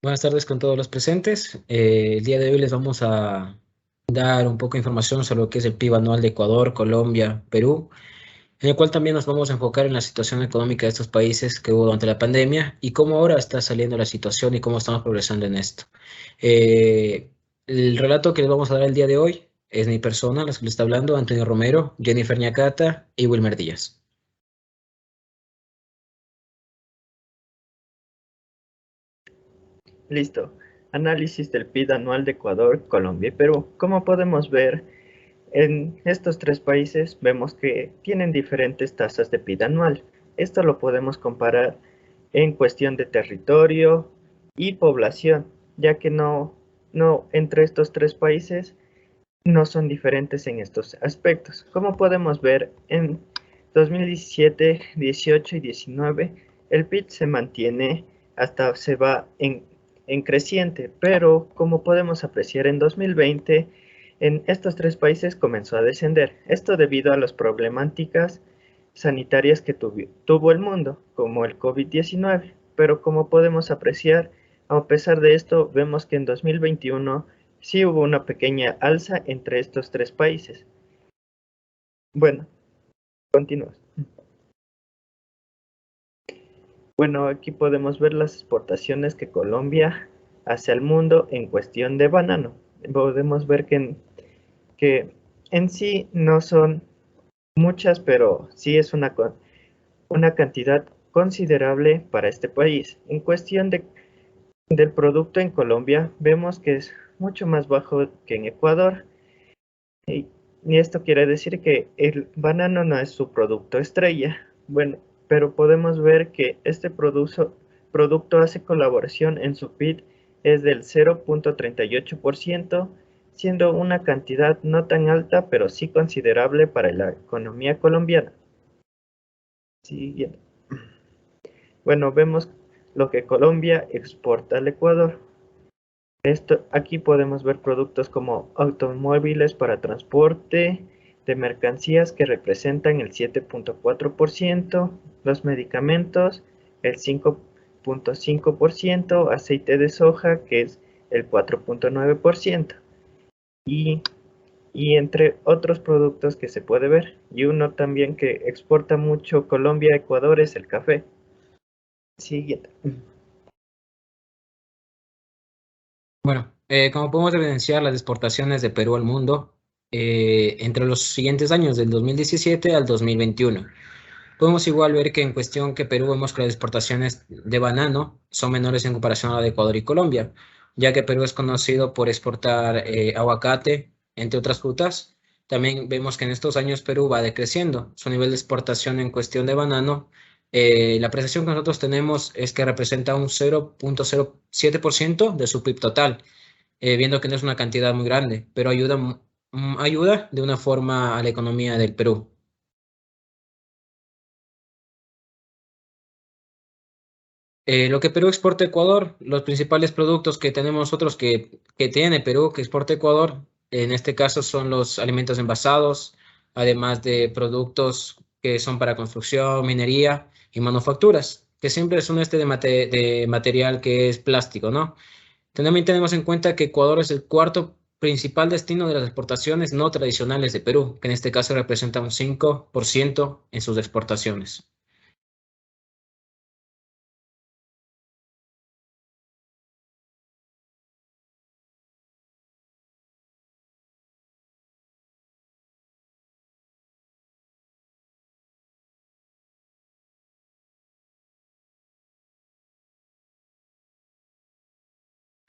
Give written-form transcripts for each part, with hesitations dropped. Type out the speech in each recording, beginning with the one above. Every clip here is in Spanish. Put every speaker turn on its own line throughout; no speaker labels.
Buenas tardes con todos los presentes. El día de hoy les vamos a dar un poco de información sobre lo que es el PIB anual de Ecuador, Colombia, Perú, en el cual también nos vamos a enfocar en la situación económica de estos países que hubo durante la pandemia y cómo ahora está saliendo la situación y cómo estamos progresando en esto. Eh, el relato que les vamos a dar el día de hoy es mi persona, las que les está hablando, Antonio Romero, Jennifer Ñacata y Wilmer Díaz.
Listo. Análisis del PIB anual de Ecuador, Colombia y Perú. Como podemos ver, en estos tres países vemos que tienen diferentes tasas de PIB anual. Esto lo podemos comparar en cuestión de territorio y población, ya que no entre estos tres países no son diferentes en estos aspectos. Como podemos ver, en 2017, 18 y 19, el PIB se mantiene hasta se va en creciente, pero como podemos apreciar en 2020, en estos tres países comenzó a descender. Esto debido a las problemáticas sanitarias que tuvo el mundo, como el COVID-19. Pero como podemos apreciar, a pesar de esto, vemos que en 2021 sí hubo una pequeña alza entre estos tres países. Bueno, continúa. Bueno, aquí podemos ver las exportaciones que Colombia hace al mundo en cuestión de banano. Podemos ver que en sí no son muchas, pero sí es una cantidad considerable para este país. En cuestión del producto en Colombia, vemos que es mucho más bajo que en Ecuador. Y, y esto quiere decir que el banano no es su producto estrella. Bueno, pero podemos ver que este producto hace colaboración en su PIB es del 0.38%, siendo una cantidad no tan alta, pero sí considerable para la economía colombiana. Siguiente. Bueno, vemos lo que Colombia exporta al Ecuador. Aquí podemos ver productos como automóviles para transporte de mercancías que representan el 7.4%, los medicamentos el 5.5%, aceite de soja que es el 4.9% y, y entre otros productos que se puede ver. Y uno también que exporta mucho Colombia a Ecuador es el café. Siguiente.
Bueno, como podemos evidenciar las exportaciones de Perú al mundo entre los siguientes años, del 2017 al 2021. Podemos igual ver que en cuestión que Perú vemos que las exportaciones de banano son menores en comparación a la de Ecuador y Colombia, ya que Perú es conocido por exportar aguacate, entre otras frutas. También vemos que en estos años Perú va decreciendo su nivel de exportación en cuestión de banano. La apreciación que nosotros tenemos es que representa un 0.07% de su PIB total, viendo que no es una cantidad muy grande, pero ayuda de una forma a la economía del Perú. Lo que Perú exporta a Ecuador, los principales productos que tenemos nosotros que tiene Perú, que exporta a Ecuador, en este caso son los alimentos envasados, además de productos que son para construcción, minería y manufacturas, que siempre son de material que es plástico, ¿no? También tenemos en cuenta que Ecuador es el cuarto principal destino de las exportaciones no tradicionales de Perú, que en este caso representa un 5% en sus exportaciones.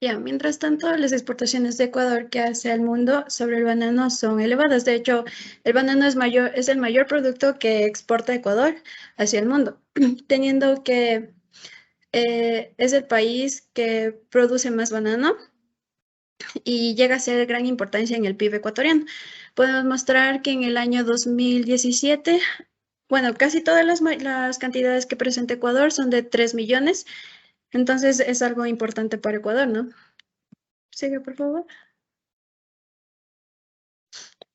Ya, mientras tanto, las exportaciones de Ecuador que hace al mundo sobre el banano son elevadas. De hecho, el banano es el mayor producto que exporta Ecuador hacia el mundo, teniendo que es el país que produce más banano y llega a ser de gran importancia en el PIB ecuatoriano. Podemos mostrar que en el año 2017, bueno, casi todas las cantidades que presenta Ecuador son de 3 millones, entonces es algo importante para Ecuador, ¿no? Sigue, por favor.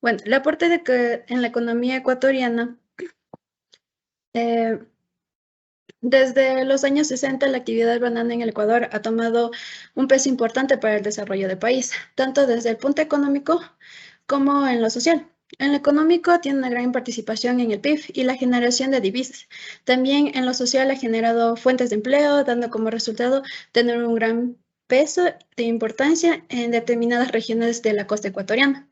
Bueno, el aporte en la economía ecuatoriana, eh, Desde los años 60, la actividad banana en el Ecuador ha tomado un peso importante para el desarrollo del país, tanto desde el punto económico como en lo social. En lo económico tiene una gran participación en el PIB y la generación de divisas. También en lo social ha generado fuentes de empleo, dando como resultado tener un gran peso de importancia en determinadas regiones de la costa ecuatoriana.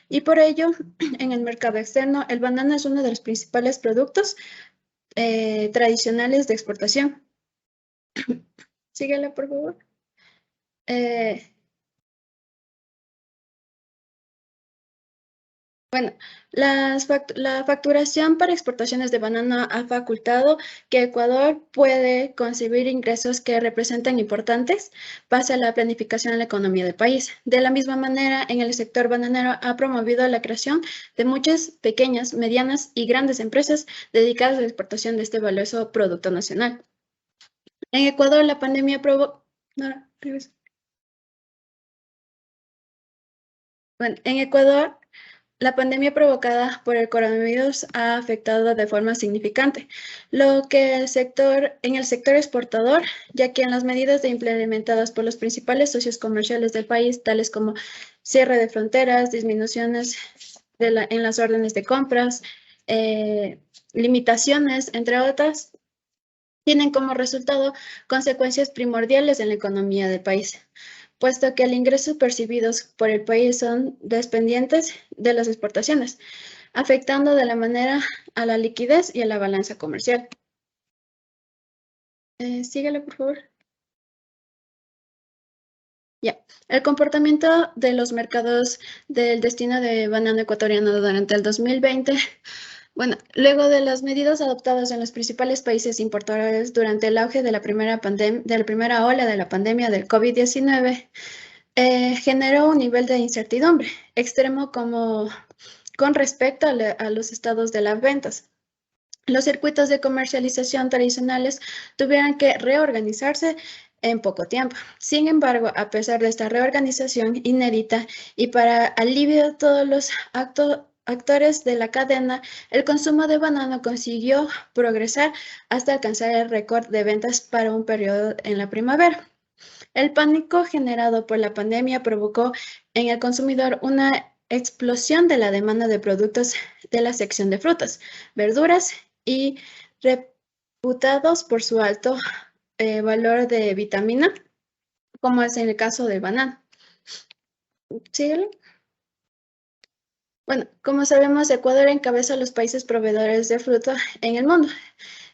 Y por ello, en el mercado externo, el banano es uno de los principales productos tradicionales de exportación. Síguela, por favor. Bueno, la facturación para exportaciones de banano ha facultado que Ecuador puede concebir ingresos que representan importantes base a la planificación de la economía del país. De la misma manera, en el sector bananero ha promovido la creación de muchas pequeñas, medianas y grandes empresas dedicadas a la exportación de este valioso producto nacional. En Ecuador, la pandemia provocó... Bueno, en Ecuador, la pandemia provocada por el coronavirus ha afectado de forma significante, lo que en el sector exportador, ya que en las medidas implementadas por los principales socios comerciales del país, tales como cierre de fronteras, disminuciones en las órdenes de compras, limitaciones, entre otras, tienen como resultado consecuencias primordiales en la economía del país, puesto que los ingresos percibidos por el país son dependientes de las exportaciones, afectando de la manera a la liquidez y a la balanza comercial. Síguele, por favor. Ya. El comportamiento de los mercados del destino de banano ecuatoriano durante el 2020. Bueno, luego de las medidas adoptadas en los principales países importadores durante el auge de la primera ola de la pandemia del COVID-19, generó un nivel de incertidumbre extremo con respecto a los estados de las ventas. Los circuitos de comercialización tradicionales tuvieron que reorganizarse en poco tiempo. Sin embargo, a pesar de esta reorganización inédita y para alivio de todos los actores de la cadena, el consumo de banano consiguió progresar hasta alcanzar el récord de ventas para un periodo en la primavera. El pánico generado por la pandemia provocó en el consumidor una explosión de la demanda de productos de la sección de frutas, verduras y reputados por su alto valor de vitamina, como es en el caso del banano. ¿Síguele? Bueno, como sabemos, Ecuador encabeza los países proveedores de fruta en el mundo,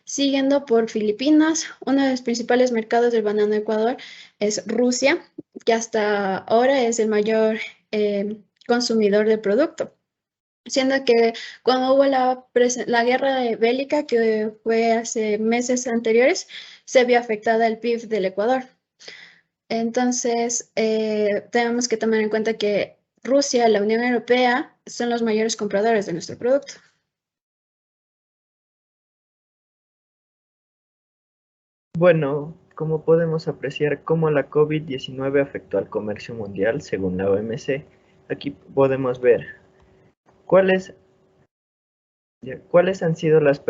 siguiendo por Filipinas. Uno de los principales mercados del banano de Ecuador es Rusia, que hasta ahora es el mayor consumidor del producto. Siendo que cuando hubo la guerra bélica, que fue hace meses anteriores, se vio afectada el PIB del Ecuador. Entonces, tenemos que tomar en cuenta que Rusia y la Unión Europea son los mayores compradores de nuestro producto.
Bueno, como podemos apreciar cómo la COVID-19 afectó al comercio mundial según la OMC, aquí podemos ver cuáles han sido las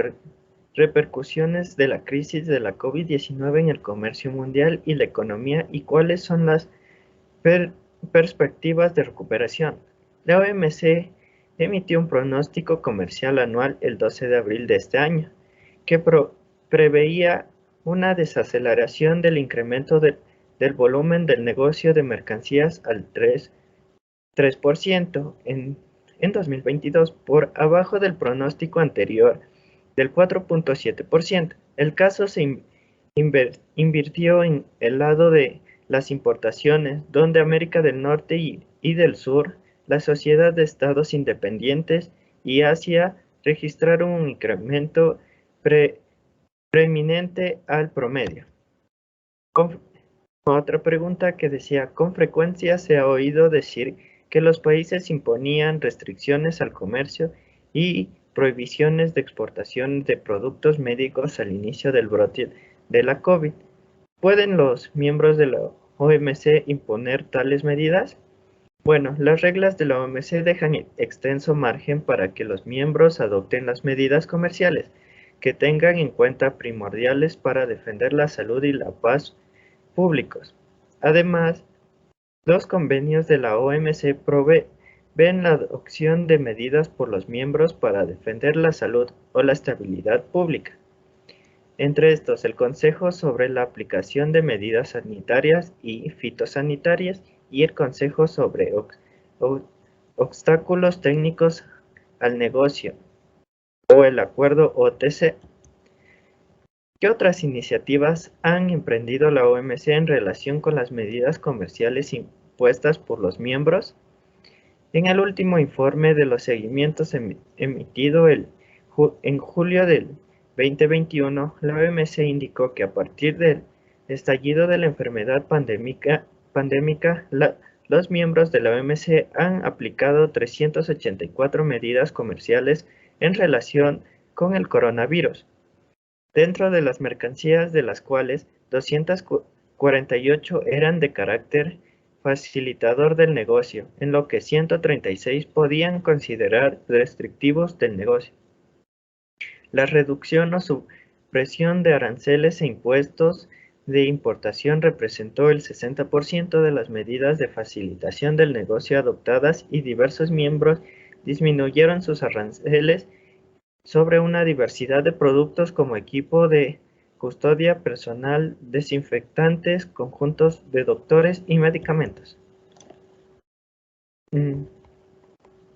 repercusiones de la crisis de la COVID-19 en el comercio mundial y la economía y cuáles son las perspectivas de recuperación. La OMC emitió un pronóstico comercial anual el 12 de abril de este año, que preveía una desaceleración del incremento del volumen del negocio de mercancías al 3% en 2022, por abajo del pronóstico anterior del 4.7%. El caso se invirtió en el lado de las importaciones, donde América del Norte y del Sur, la Sociedad de Estados Independientes y Asia registraron un incremento preeminente al promedio. Otra pregunta que decía, con frecuencia se ha oído decir que los países imponían restricciones al comercio y prohibiciones de exportación de productos médicos al inicio del brote de la COVID. ¿Pueden los miembros de la OMC imponer tales medidas? Bueno, las reglas de la OMC dejan extenso margen para que los miembros adopten las medidas comerciales. que tengan en cuenta primordiales para defender la salud y la paz públicos. Además, los convenios de la OMC proveen la adopción de medidas por los miembros para defender la salud o la estabilidad pública. Entre estos, el Consejo sobre la aplicación de medidas sanitarias y fitosanitarias y el Consejo sobre obstáculos técnicos al negocio o el Acuerdo OTC. ¿Qué otras iniciativas han emprendido la OMC en relación con las medidas comerciales impuestas por los miembros? En el último informe de los seguimientos emitido en julio del 2021, la OMC indicó que a partir del estallido de la enfermedad pandémica, los miembros de la OMC han aplicado 384 medidas comerciales en relación con el coronavirus, dentro de las mercancías de las cuales 248 eran de carácter facilitador del negocio, en lo que 136 podían considerar restrictivos del negocio. La reducción o supresión de aranceles e impuestos de importación representó el 60% de las medidas de facilitación del negocio adoptadas y diversos miembros disminuyeron sus aranceles sobre una diversidad de productos como equipo de custodia personal, desinfectantes, conjuntos de doctores y medicamentos.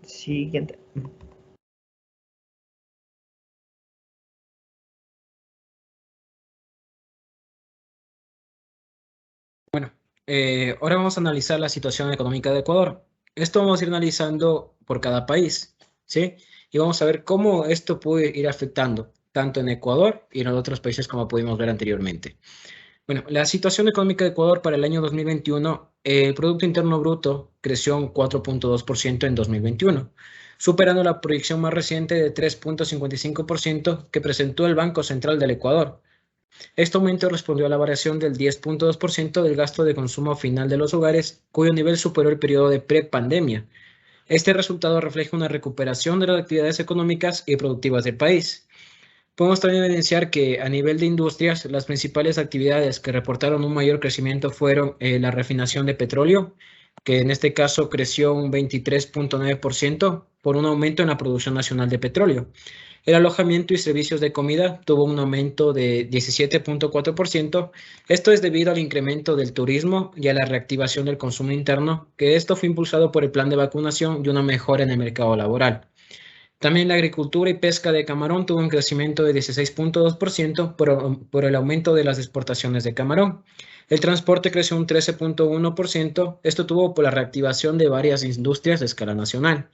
Siguiente.
Bueno, ahora vamos a analizar la situación económica de Ecuador. Esto vamos a ir analizando por cada país, ¿sí? Y vamos a ver cómo esto puede ir afectando tanto en Ecuador y en los otros países como pudimos ver anteriormente. Bueno, la situación económica de Ecuador para el año 2021, el Producto Interno Bruto creció un 4.2% en 2021, superando la proyección más reciente de 3.55% que presentó el Banco Central del Ecuador. Este aumento respondió a la variación del 10.2% del gasto de consumo final de los hogares, cuyo nivel superó el periodo de prepandemia. Este resultado refleja una recuperación de las actividades económicas y productivas del país. Podemos también evidenciar que a nivel de industrias, las principales actividades que reportaron un mayor crecimiento fueron la refinación de petróleo, que en este caso creció un 23.9% por un aumento en la producción nacional de petróleo. El alojamiento y servicios de comida tuvo un aumento de 17.4%. Esto es debido al incremento del turismo y a la reactivación del consumo interno, que esto fue impulsado por el plan de vacunación y una mejora en el mercado laboral. También la agricultura y pesca de camarón tuvo un crecimiento de 16.2% por el aumento de las exportaciones de camarón. El transporte creció un 13.1%. Esto tuvo por la reactivación de varias industrias de escala nacional.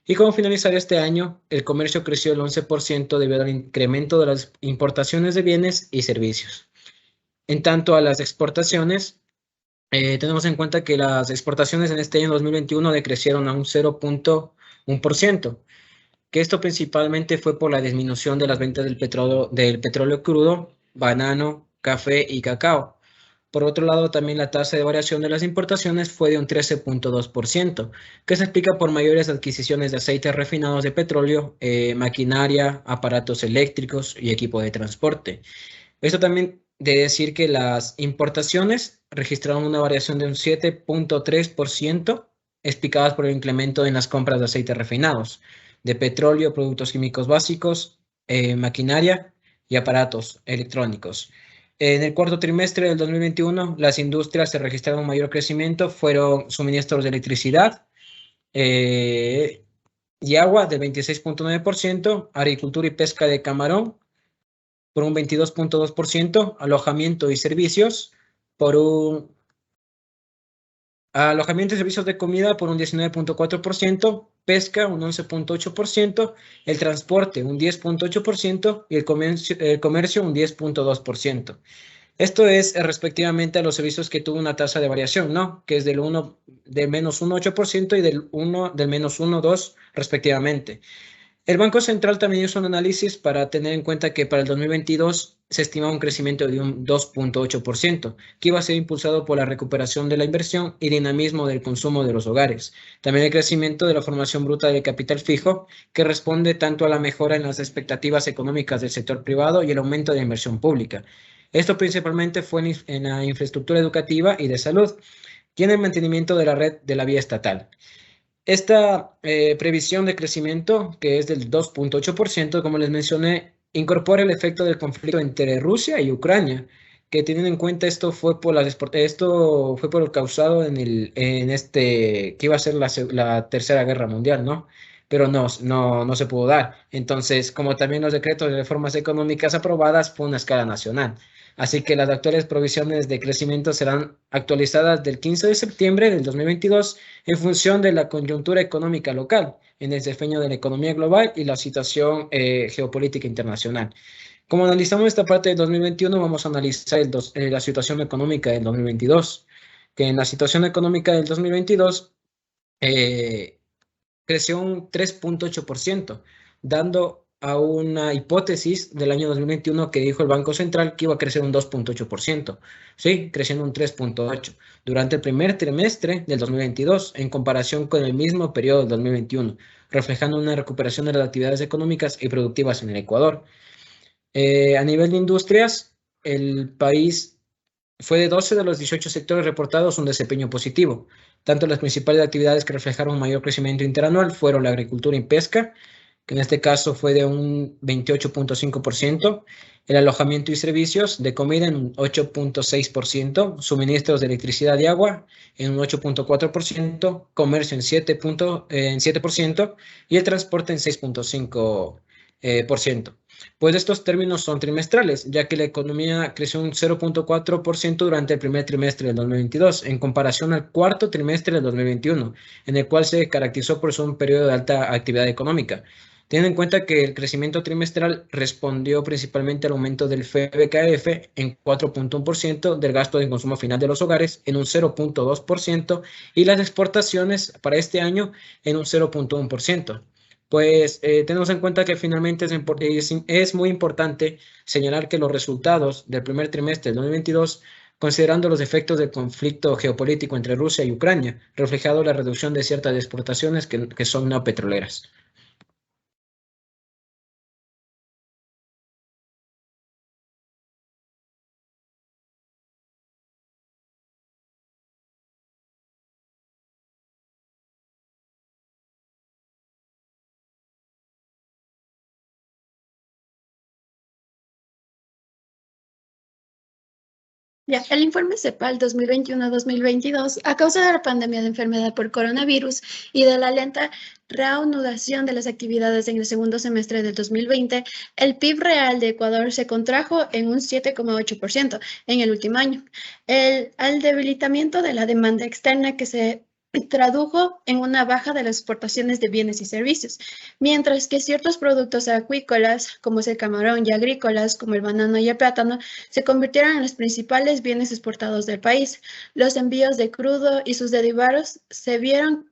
Y como finalizar este año, el comercio creció el 11% debido al incremento de las importaciones de bienes y servicios. En tanto a las exportaciones, tenemos en cuenta que las exportaciones en este año 2021 decrecieron a un 0.1%, que esto principalmente fue por la disminución de las ventas del petróleo crudo, banano, café y cacao. Por otro lado, también la tasa de variación de las importaciones fue de un 13.2%, que se explica por mayores adquisiciones de aceites refinados de petróleo, maquinaria, aparatos eléctricos y equipo de transporte. Esto también de decir que las importaciones registraron una variación de un 7.3%, explicadas por el incremento en las compras de aceites refinados, de petróleo, productos químicos básicos, maquinaria y aparatos electrónicos. En el cuarto trimestre del 2021, las industrias que registraron un mayor crecimiento fueron suministros de electricidad y agua del 26.9%, agricultura y pesca de camarón por un 22.2%, alojamiento y servicios por un alojamiento y servicios de comida por un 19.4%, pesca un 11.8%, el transporte un 10.8% y el comercio un 10.2%. Esto es respectivamente a los servicios que tuvo una tasa de variación, ¿no? Que es del menos 1.8% y del menos 1.2% respectivamente. El Banco Central también hizo un análisis para tener en cuenta que para el 2022 se estimaba un crecimiento de un 2.8%, que iba a ser impulsado por la recuperación de la inversión y dinamismo del consumo de los hogares. También el crecimiento de la formación bruta de capital fijo, que responde tanto a la mejora en las expectativas económicas del sector privado y el aumento de la inversión pública. Esto principalmente fue en la infraestructura educativa y de salud y en el mantenimiento de la red de la vía estatal. Esta previsión de crecimiento, que es del 2.8%, como les mencioné, incorpora el efecto del conflicto entre Rusia y Ucrania, que teniendo en cuenta esto fue por lo causado en este, que iba a ser la Tercera Guerra Mundial, ¿no? Pero no se pudo dar. Entonces, como también los decretos de reformas económicas aprobadas, fue una escala nacional. Así que las actuales provisiones de crecimiento serán actualizadas del 15 de septiembre del 2022 en función de la coyuntura económica local, en el desempeño de la economía global y la situación geopolítica internacional. Como analizamos esta parte del 2021, vamos a analizar la situación económica del 2022, que en la situación económica del 2022 creció un 3.8%, dando a una hipótesis del año 2021 que dijo el Banco Central que iba a crecer un 2.8%, ¿sí? Creciendo un 3.8% durante el primer trimestre del 2022 en comparación con el mismo periodo del 2021, reflejando una recuperación de las actividades económicas y productivas en el Ecuador. A nivel de industrias, el país fue de 12 de los 18 sectores reportados un desempeño positivo. Tanto las principales actividades que reflejaron mayor crecimiento interanual fueron la agricultura y pesca, que en este caso fue de un 28.5%, el alojamiento y servicios de comida en un 8.6%, suministros de electricidad y agua en un 8.4%, comercio en 7% y el transporte en 6.5%. Pues estos términos son trimestrales, ya que la economía creció un 0.4% durante el primer trimestre del 2022, en comparación al cuarto trimestre del 2021, en el cual se caracterizó por ser un periodo de alta actividad económica. Teniendo en cuenta que el crecimiento trimestral respondió principalmente al aumento del FBKF en 4.1%, del gasto de consumo final de los hogares en un 0.2% y las exportaciones para este año en un 0.1%. Pues tenemos en cuenta que finalmente es muy importante señalar que los resultados del primer trimestre del 2022, considerando los efectos del conflicto geopolítico entre Rusia y Ucrania, reflejado la reducción de ciertas exportaciones que son no petroleras.
Ya, el informe CEPAL 2021-2022, a causa de la pandemia de enfermedad por coronavirus y de la lenta reanudación de las actividades en el segundo semestre del 2020, el PIB real de Ecuador se contrajo en un 7,8% en el último año. Al debilitamiento de la demanda externa que se tradujo en una baja de las exportaciones de bienes y servicios, mientras que ciertos productos acuícolas, como es el camarón, y agrícolas, como el banano y el plátano, se convirtieron en los principales bienes exportados del país. Los envíos de crudo y sus derivados se vieron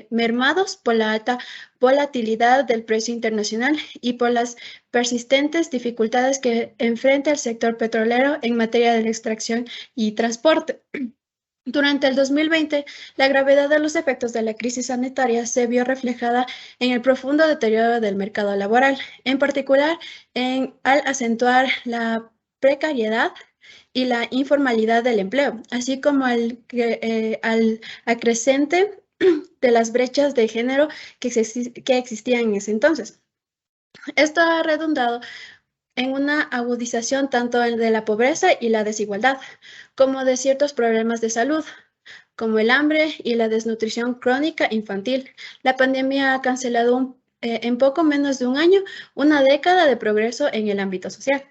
mermados por la alta volatilidad del precio internacional y por las persistentes dificultades que enfrenta el sector petrolero en materia de extracción y transporte. Durante el 2020, la gravedad de los efectos de la crisis sanitaria se vio reflejada en el profundo deterioro del mercado laboral, en particular al acentuar la precariedad y la informalidad del empleo, así como al acrecente de las brechas de género que existían en ese entonces. Esto ha redundado en una agudización tanto de la pobreza y la desigualdad, como de ciertos problemas de salud, como el hambre y la desnutrición crónica infantil. La pandemia ha cancelado en poco menos de un año una década de progreso en el ámbito social.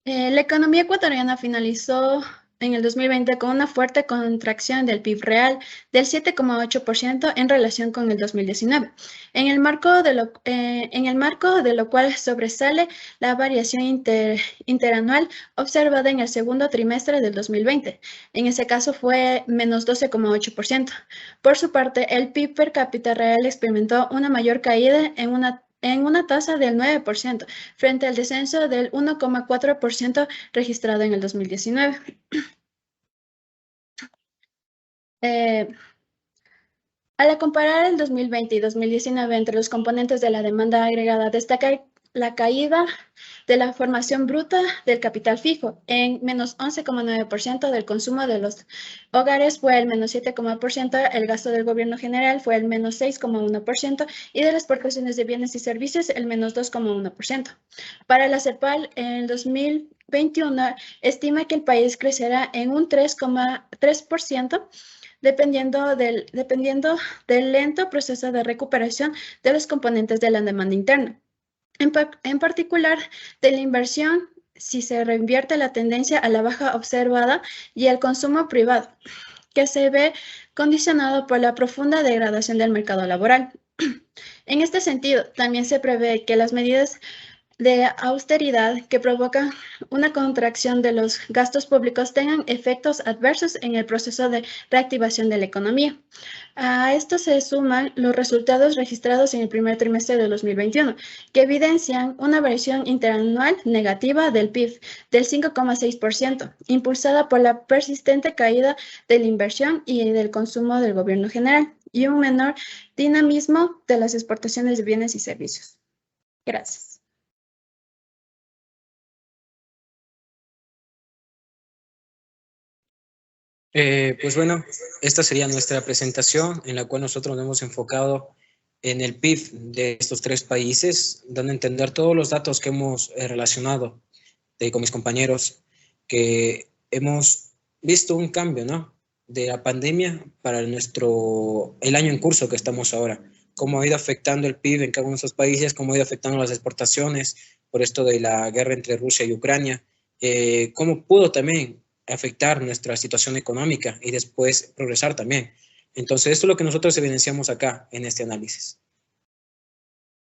La economía ecuatoriana finalizó en el 2020 con una fuerte contracción del PIB real del 7,8% en relación con el 2019, en el marco de lo cual sobresale la variación interanual observada en el segundo trimestre del 2020. En ese caso fue menos 12,8%. Por su parte, el PIB per cápita real experimentó una mayor caída en una tasa del 9%, frente al descenso del 1,4% registrado en el 2019. Al comparar el 2020 y 2019 entre los componentes de la demanda agregada, destaca la caída de la formación bruta del capital fijo en menos 11,9%, del consumo de los hogares fue el menos 7,1%, el gasto del gobierno general fue el menos 6,1% y de las exportaciones de bienes y servicios el menos 2,1%. Para la CEPAL, en 2021 estima que el país crecerá en un 3,3%, dependiendo del lento proceso de recuperación de los componentes de la demanda interna. En particular, de la inversión, si se reinvierte la tendencia a la baja observada y el consumo privado, que se ve condicionado por la profunda degradación del mercado laboral. En este sentido, también se prevé que las medidas de austeridad que provocan una contracción de los gastos públicos tengan efectos adversos en el proceso de reactivación de la economía. A esto se suman los resultados registrados en el primer trimestre de 2021, que evidencian una variación interanual negativa del PIB del 5,6%, impulsada por la persistente caída de la inversión y del consumo del gobierno general, y un menor dinamismo de las exportaciones de bienes y servicios. Gracias.
Pues bueno, esta sería nuestra presentación en la cual nosotros nos hemos enfocado en el PIB de estos tres países, dando a entender todos los datos que hemos relacionado con mis compañeros, que hemos visto un cambio, ¿no?, de la pandemia para el año en curso que estamos ahora, cómo ha ido afectando el PIB en cada uno de esos países, cómo ha ido afectando las exportaciones por esto de la guerra entre Rusia y Ucrania, cómo pudo también afectar nuestra situación económica y después progresar también. Entonces, esto es lo que nosotros evidenciamos acá en este análisis.